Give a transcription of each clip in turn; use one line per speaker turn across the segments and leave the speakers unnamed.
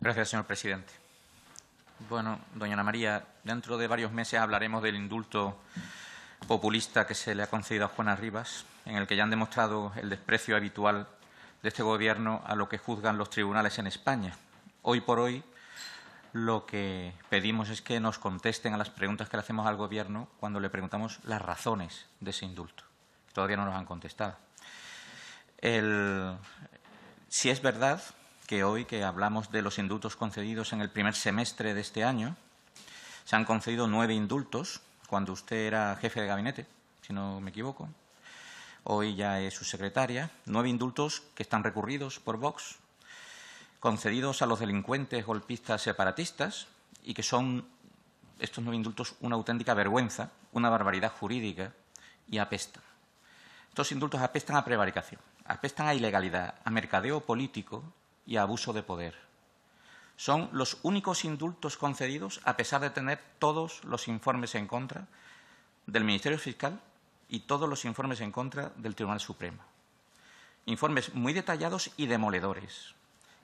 Gracias, señor presidente. Bueno, doña Ana María, dentro de varios meses hablaremos del indulto populista que se le ha concedido a Juana Rivas, en el que ya han demostrado el desprecio habitual de este Gobierno a lo que juzgan los tribunales en España. Hoy por hoy, lo que pedimos es que nos contesten a las preguntas que le hacemos al Gobierno cuando le preguntamos las razones de ese indulto. Todavía no nos han contestado. Si es verdad que hoy que hablamos de los indultos concedidos en el primer semestre de este año, se han concedido 9 indultos cuando usted era jefe de gabinete, si no me equivoco. Hoy ya es su secretaria. 9 indultos que están recurridos por Vox, concedidos a los delincuentes golpistas separatistas y que son estos 9 indultos una auténtica vergüenza, una barbaridad jurídica y apestan. Estos indultos apestan a prevaricación, apestan a ilegalidad, a mercadeo político y a abuso de poder. Son los únicos indultos concedidos a pesar de tener todos los informes en contra del Ministerio Fiscal y todos los informes en contra del Tribunal Supremo. Informes muy detallados y demoledores,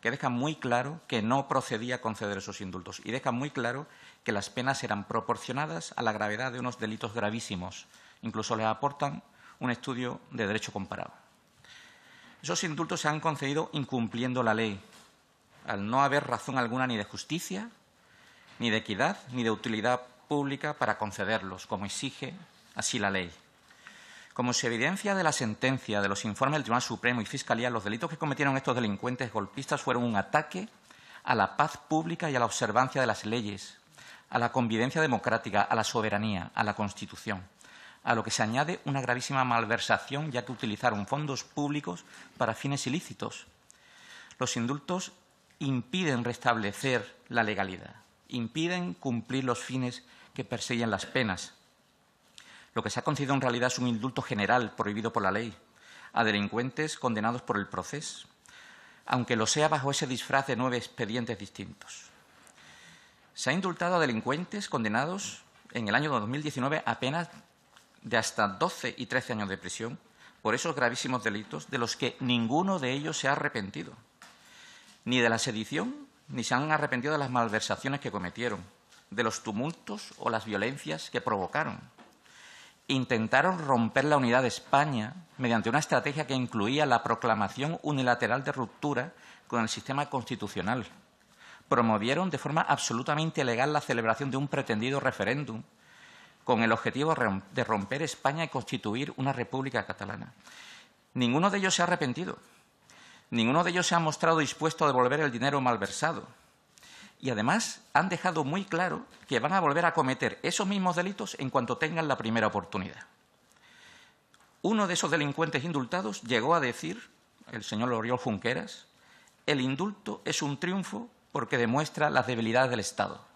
que dejan muy claro que no procedía conceder esos indultos y dejan muy claro que las penas eran proporcionadas a la gravedad de unos delitos gravísimos. Incluso les aportan un estudio de derecho comparado. Esos indultos se han concedido incumpliendo la ley, al no haber razón alguna ni de justicia, ni de equidad, ni de utilidad pública para concederlos, como exige así la ley. Como se evidencia de la sentencia, de los informes del Tribunal Supremo y Fiscalía, los delitos que cometieron estos delincuentes golpistas fueron un ataque a la paz pública y a la observancia de las leyes, a la convivencia democrática, a la soberanía, a la Constitución, a lo que se añade una gravísima malversación, ya que utilizaron fondos públicos para fines ilícitos. Los indultos impiden restablecer la legalidad, impiden cumplir los fines que persiguen las penas. Lo que se ha concedido en realidad es un indulto general prohibido por la ley a delincuentes condenados por el Procés, aunque lo sea bajo ese disfraz de 9 expedientes distintos. Se ha indultado a delincuentes condenados en el año 2019 a penas de hasta 12 y 13 años de prisión por esos gravísimos delitos de los que ninguno de ellos se ha arrepentido, ni de la sedición, ni se han arrepentido de las malversaciones que cometieron, de los tumultos o las violencias que provocaron. Intentaron romper la unidad de España mediante una estrategia que incluía la proclamación unilateral de ruptura con el sistema constitucional. Promovieron de forma absolutamente ilegal la celebración de un pretendido referéndum con el objetivo de romper España y constituir una república catalana. Ninguno de ellos se ha arrepentido. Ninguno de ellos se ha mostrado dispuesto a devolver el dinero malversado. Y además han dejado muy claro que van a volver a cometer esos mismos delitos en cuanto tengan la primera oportunidad. Uno de esos delincuentes indultados llegó a decir, el señor Oriol Junqueras, el indulto es un triunfo porque demuestra las debilidades del Estado.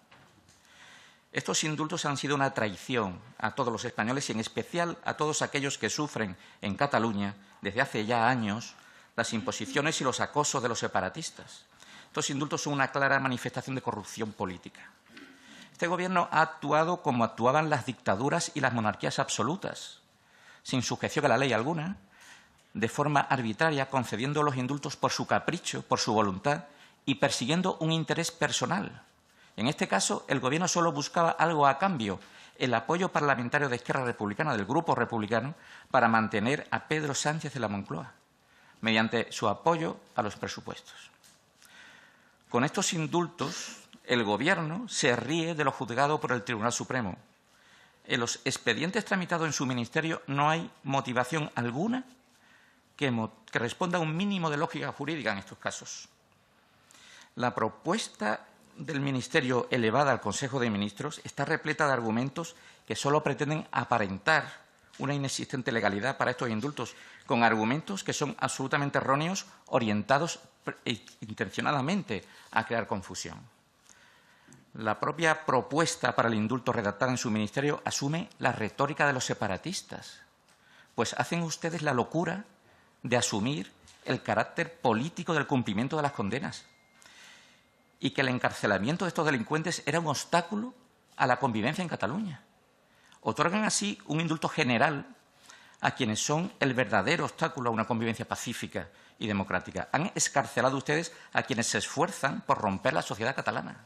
Estos indultos han sido una traición a todos los españoles y en especial a todos aquellos que sufren en Cataluña desde hace ya años las imposiciones y los acosos de los separatistas. Estos indultos son una clara manifestación de corrupción política. Este Gobierno ha actuado como actuaban las dictaduras y las monarquías absolutas, sin sujeción a la ley alguna, de forma arbitraria, concediendo los indultos por su capricho, por su voluntad y persiguiendo un interés personal. En este caso, el Gobierno solo buscaba algo a cambio, el apoyo parlamentario de Esquerra Republicana, del Grupo Republicano, para mantener a Pedro Sánchez de la Moncloa, mediante su apoyo a los presupuestos. Con estos indultos, el Gobierno se ríe de lo juzgado por el Tribunal Supremo. En los expedientes tramitados en su ministerio no hay motivación alguna que responda a un mínimo de lógica jurídica en estos casos. La propuesta del Ministerio elevada al Consejo de Ministros está repleta de argumentos que solo pretenden aparentar una inexistente legalidad para estos indultos, con argumentos que son absolutamente erróneos, orientados intencionadamente a crear confusión. La propia propuesta para el indulto redactada en su ministerio asume la retórica de los separatistas, pues hacen ustedes la locura de asumir el carácter político del cumplimiento de las condenas y que el encarcelamiento de estos delincuentes era un obstáculo a la convivencia en Cataluña. Otorgan así un indulto general a quienes son el verdadero obstáculo a una convivencia pacífica y democrática. Han excarcelado ustedes a quienes se esfuerzan por romper la sociedad catalana.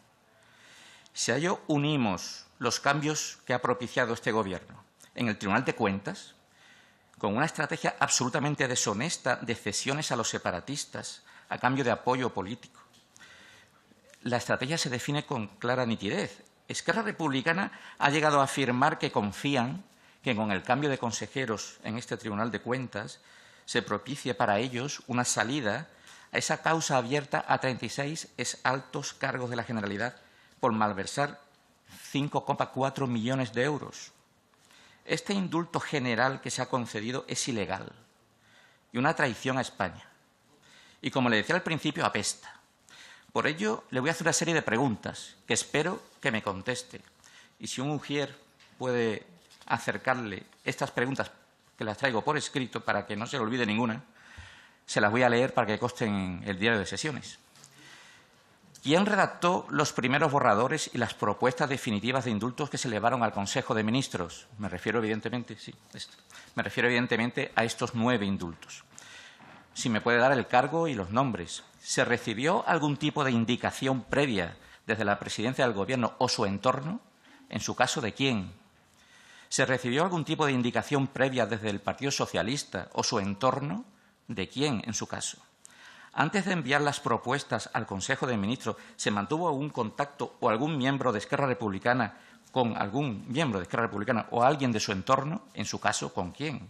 Si a ello unimos los cambios que ha propiciado este Gobierno en el Tribunal de Cuentas, con una estrategia absolutamente deshonesta de cesiones a los separatistas a cambio de apoyo político, la estrategia se define con clara nitidez. Esquerra Republicana ha llegado a afirmar que confían que con el cambio de consejeros en este Tribunal de Cuentas se propicie para ellos una salida a esa causa abierta a 36 exaltos cargos de la Generalidad por malversar 5,4 millones de euros. Este indulto general que se ha concedido es ilegal y una traición a España. Y como le decía al principio, apesta. Por ello, le voy a hacer una serie de preguntas que espero que me conteste. Y si un ujier puede acercarle estas preguntas, que las traigo por escrito para que no se le olvide ninguna, se las voy a leer para que consten en el diario de sesiones. ¿Quién redactó los primeros borradores y las propuestas definitivas de indultos que se elevaron al Consejo de Ministros? Me refiero evidentemente a estos 9 indultos. Si me puede dar el cargo y los nombres. ¿Se recibió algún tipo de indicación previa desde la presidencia del Gobierno o su entorno? En su caso, ¿de quién? ¿Se recibió algún tipo de indicación previa desde el Partido Socialista o su entorno? ¿De quién, en su caso? Antes de enviar las propuestas al Consejo de Ministros, ¿se mantuvo algún contacto o algún miembro de Esquerra Republicana con algún miembro de Esquerra Republicana o alguien de su entorno? En su caso, ¿con quién?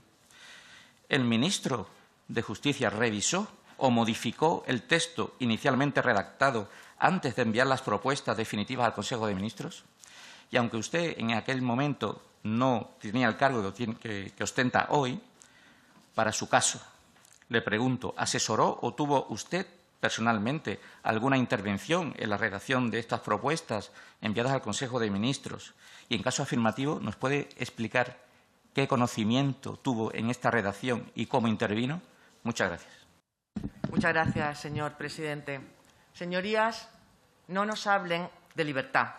¿El ministro de Justicia revisó o modificó el texto inicialmente redactado antes de enviar las propuestas definitivas al Consejo de Ministros? Y aunque usted en aquel momento no tenía el cargo que ostenta hoy, para su caso, le pregunto, ¿asesoró o tuvo usted personalmente alguna intervención en la redacción de estas propuestas enviadas al Consejo de Ministros? Y en caso afirmativo, ¿nos puede explicar qué conocimiento tuvo en esta redacción y cómo intervino? Muchas gracias.
Muchas gracias, señor presidente. Señorías, no nos hablen de libertad.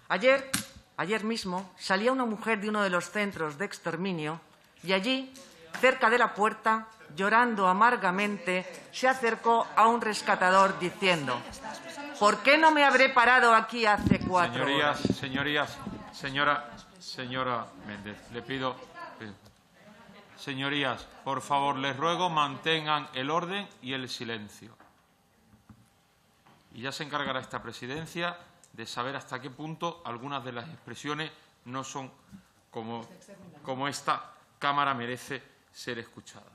Ayer mismo, salía una mujer de uno de los centros de exterminio y allí, cerca de la puerta, llorando amargamente, se acercó a un rescatador diciendo: ¿por qué no me habré parado aquí hace 4 horas?
Señora Méndez, le pido... Señorías, por favor, les ruego mantengan el orden y el silencio. Y ya se encargará esta presidencia de saber hasta qué punto algunas de las expresiones no son como esta Cámara merece ser escuchada.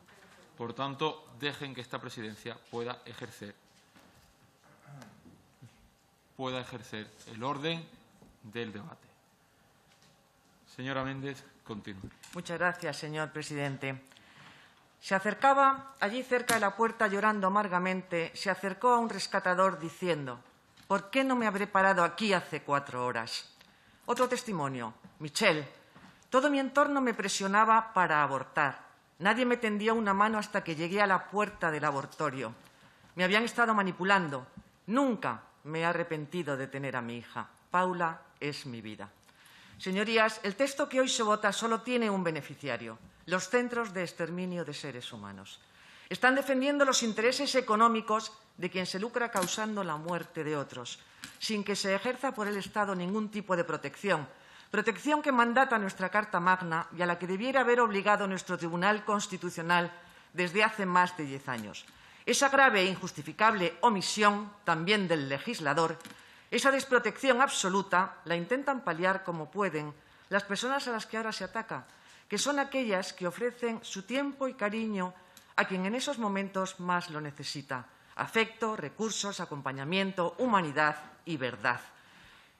Por tanto, dejen que esta presidencia pueda ejercer el orden del debate. Señora Méndez, continúe.
Muchas gracias, señor presidente. Se acercaba, allí cerca de la puerta, llorando amargamente, se acercó a un rescatador diciendo: ¿por qué no me habré parado aquí hace 4 horas? Otro testimonio. Michelle. Todo mi entorno me presionaba para abortar. Nadie me tendió una mano hasta que llegué a la puerta del abortorio. Me habían estado manipulando. Nunca me he arrepentido de tener a mi hija. Paula es mi vida. Señorías, el texto que hoy se vota solo tiene un beneficiario: los centros de exterminio de seres humanos. Están defendiendo los intereses económicos de quien se lucra causando la muerte de otros, sin que se ejerza por el Estado ningún tipo de protección que mandata nuestra Carta Magna y a la que debiera haber obligado nuestro Tribunal Constitucional desde hace más de 10 años. Esa grave e injustificable omisión, también del legislador, esa desprotección absoluta, la intentan paliar como pueden las personas a las que ahora se ataca, que son aquellas que ofrecen su tiempo y cariño a quien en esos momentos más lo necesita: afecto, recursos, acompañamiento, humanidad y verdad.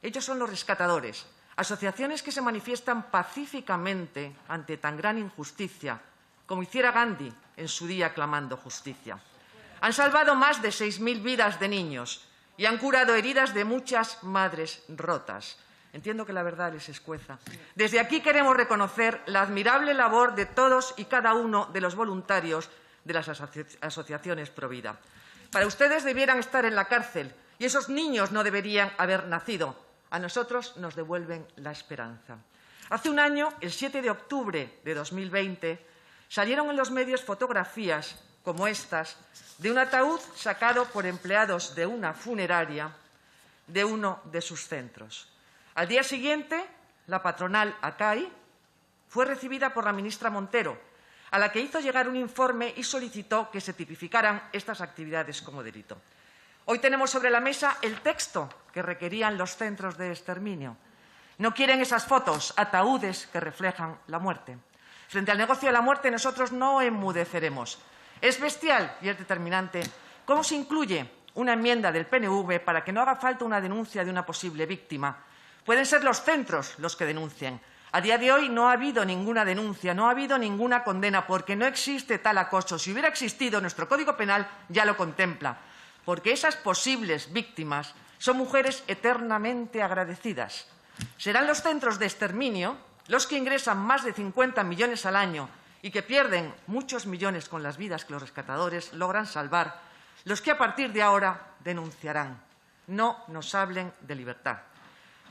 Ellos son los rescatadores, asociaciones que se manifiestan pacíficamente ante tan gran injusticia, como hiciera Gandhi en su día clamando justicia. Han salvado más de 6.000 vidas de niños y han curado heridas de muchas madres rotas. Entiendo que la verdad les escueza. Desde aquí queremos reconocer la admirable labor de todos y cada uno de los voluntarios de las asociaciones Provida. Para ustedes debieran estar en la cárcel y esos niños no deberían haber nacido. A nosotros nos devuelven la esperanza. Hace un año, el 7 de octubre de 2020, salieron en los medios fotografías como estas de un ataúd sacado por empleados de una funeraria de uno de sus centros. Al día siguiente, la patronal ACAI fue recibida por la ministra Montero, a la que hizo llegar un informe y solicitó que se tipificaran estas actividades como delito. Hoy tenemos sobre la mesa el texto que requerían los centros de exterminio. No quieren esas fotos, ataúdes que reflejan la muerte. Frente al negocio de la muerte nosotros no enmudeceremos. Es bestial y es determinante cómo se incluye una enmienda del PNV para que no haga falta una denuncia de una posible víctima. Pueden ser los centros los que denuncien. A día de hoy no ha habido ninguna denuncia, no ha habido ninguna condena, porque no existe tal acoso. Si hubiera existido, nuestro Código Penal ya lo contempla, porque esas posibles víctimas son mujeres eternamente agradecidas. Serán los centros de exterminio los que ingresan más de 50 millones al año y que pierden muchos millones con las vidas que los rescatadores logran salvar, los que a partir de ahora denunciarán. No nos hablen de libertad.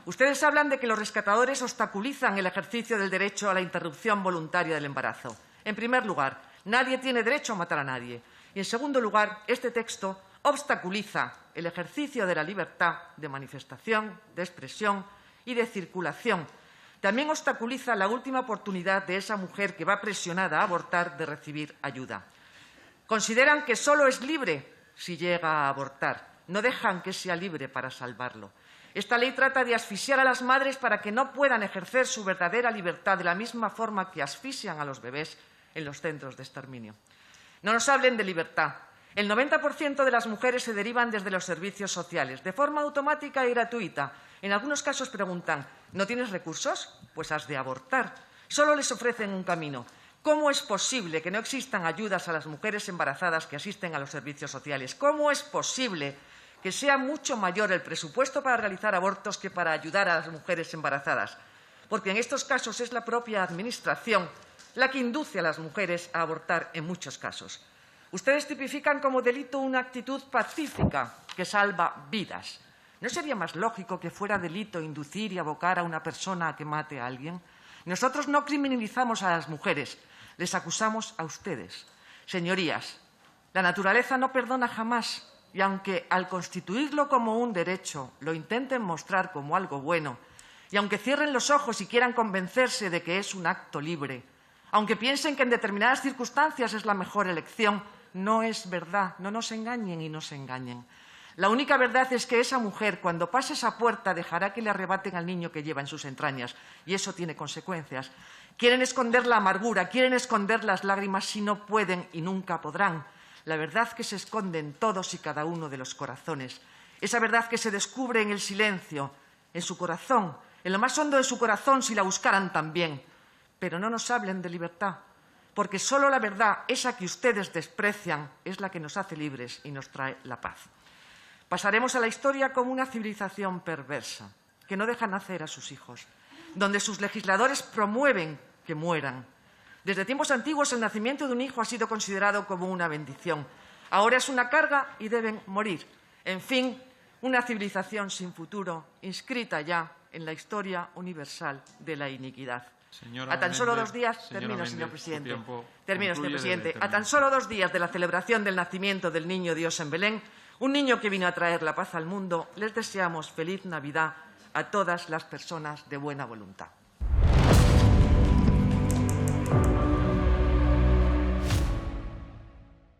Ustedes hablan de que los rescatadores obstaculizan el ejercicio del derecho a la interrupción voluntaria del embarazo. En primer lugar, nadie tiene derecho a matar a nadie. Y en segundo lugar, este texto obstaculiza el ejercicio de la libertad de manifestación, de expresión y de circulación. También obstaculiza la última oportunidad de esa mujer que va presionada a abortar de recibir ayuda. Consideran que solo es libre si llega a abortar. No dejan que sea libre para salvarlo. Esta ley trata de asfixiar a las madres para que no puedan ejercer su verdadera libertad de la misma forma que asfixian a los bebés en los centros de exterminio. No nos hablen de libertad. El 90% de las mujeres se derivan desde los servicios sociales, de forma automática y gratuita. En algunos casos preguntan, ¿no tienes recursos? Pues has de abortar. Solo les ofrecen un camino. ¿Cómo es posible que no existan ayudas a las mujeres embarazadas que asisten a los servicios sociales? ¿Cómo es posible que sea mucho mayor el presupuesto para realizar abortos que para ayudar a las mujeres embarazadas? Porque en estos casos es la propia Administración la que induce a las mujeres a abortar en muchos casos. Ustedes tipifican como delito una actitud pacífica que salva vidas. ¿No sería más lógico que fuera delito inducir y abocar a una persona a que mate a alguien? Nosotros no criminalizamos a las mujeres, les acusamos a ustedes. Señorías, la naturaleza no perdona jamás, y aunque al constituirlo como un derecho lo intenten mostrar como algo bueno, y aunque cierren los ojos y quieran convencerse de que es un acto libre, aunque piensen que en determinadas circunstancias es la mejor elección, no es verdad, no nos engañen y no se engañen. La única verdad es que esa mujer, cuando pase esa puerta, dejará que le arrebaten al niño que lleva en sus entrañas, y eso tiene consecuencias. Quieren esconder la amargura, quieren esconder las lágrimas si no pueden y nunca podrán. La verdad que se esconde en todos y cada uno de los corazones. Esa verdad que se descubre en el silencio, en su corazón, en lo más hondo de su corazón si la buscaran también. Pero no nos hablen de libertad, porque solo la verdad, esa que ustedes desprecian, es la que nos hace libres y nos trae la paz. Pasaremos a la historia como una civilización perversa, que no deja nacer a sus hijos, donde sus legisladores promueven que mueran. Desde tiempos antiguos el nacimiento de un hijo ha sido considerado como una bendición. Ahora es una carga y deben morir. En fin, una civilización sin futuro, inscrita ya en la historia universal de la iniquidad. A tan solo 2 días, termino, señor presidente. Termino, señor presidente. A tan solo 2 días de la celebración del nacimiento del niño Dios en Belén, un niño que vino a traer la paz al mundo, les deseamos feliz Navidad a todas las personas de buena voluntad.